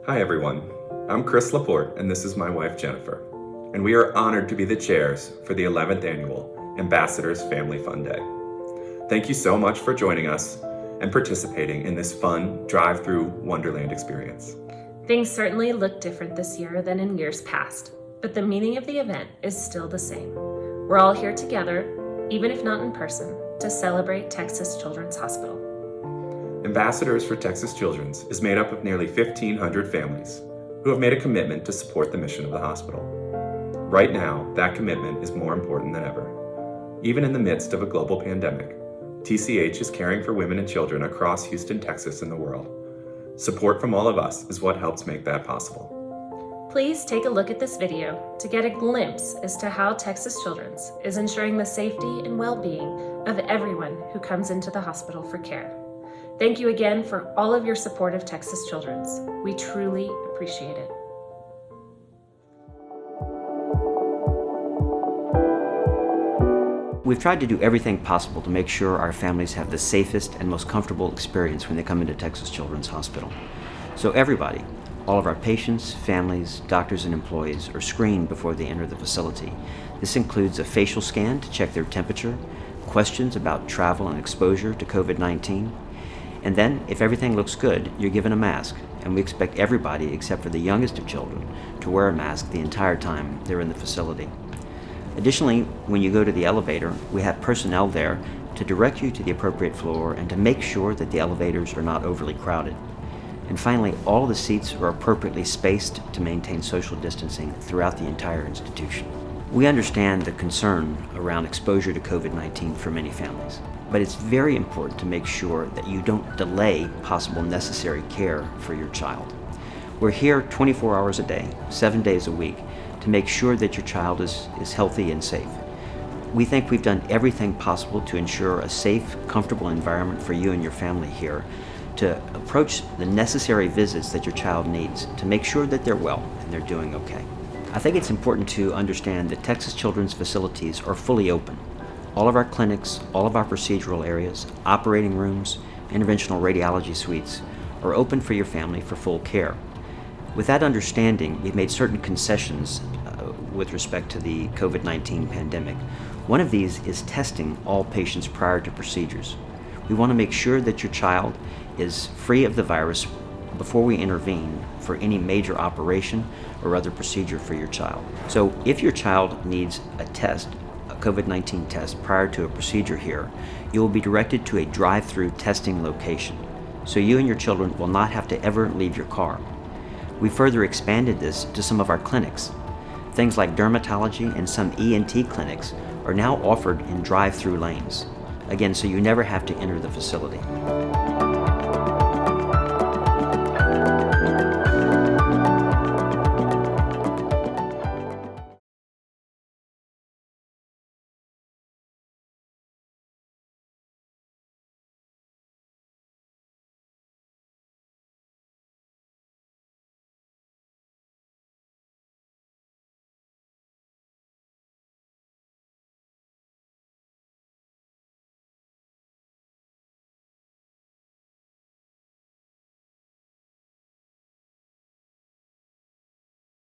Hi everyone, I'm Chris Laporte and this is my wife Jennifer, and we are honored to be the chairs for the 11th Annual Ambassadors Family Fun Day. Thank you so much for joining us and participating in this fun drive-through Wonderland experience. Things certainly look different this year than in years past, but the meaning of the event is still the same. We're all here together, even if not in person, to celebrate Texas Children's Hospital. Ambassadors for Texas Children's is made up of nearly 1,500 families who have made a commitment to support the mission of the hospital. Right now, that commitment is more important than ever. Even in the midst of a global pandemic, TCH is caring for women and children across Houston, Texas, and the world. Support from all of us is what helps make that possible. Please take a look at this video to get a glimpse as to how Texas Children's is ensuring the safety and well-being of everyone who comes into the hospital for care. Thank you again for all of your support of Texas Children's. We truly appreciate it. We've tried to do everything possible to make sure our families have the safest and most comfortable experience when they come into Texas Children's Hospital. So everybody, all of our patients, families, doctors, and employees are screened before they enter the facility. This includes a facial scan to check their temperature, questions about travel and exposure to COVID-19, and then, if everything looks good, you're given a mask, and we expect everybody except for the youngest of children to wear a mask the entire time they're in the facility. Additionally, when you go to the elevator, we have personnel there to direct you to the appropriate floor and to make sure that the elevators are not overly crowded. And finally, all the seats are appropriately spaced to maintain social distancing throughout the entire institution. We understand the concern around exposure to COVID-19 for many families, but it's very important to make sure that you don't delay possible necessary care for your child. We're here 24 hours a day, 7 days a week, to make sure that your child is healthy and safe. We think we've done everything possible to ensure a safe, comfortable environment for you and your family here, to approach the necessary visits that your child needs to make sure that they're well and they're doing okay. I think it's important to understand that Texas Children's facilities are fully open. All of our clinics, all of our procedural areas, operating rooms, interventional radiology suites are open for your family for full care. With that understanding, we've made certain concessions with respect to the COVID-19 pandemic. One of these is testing all patients prior to procedures. We want to make sure that your child is free of the virus before we intervene for any major operation or other procedure for your child. So if your child needs a test, a COVID-19 test prior to a procedure here, you will be directed to a drive-through testing location. So you and your children will not have to ever leave your car. We further expanded this to some of our clinics. Things like dermatology and some ENT clinics are now offered in drive-through lanes. Again, so you never have to enter the facility.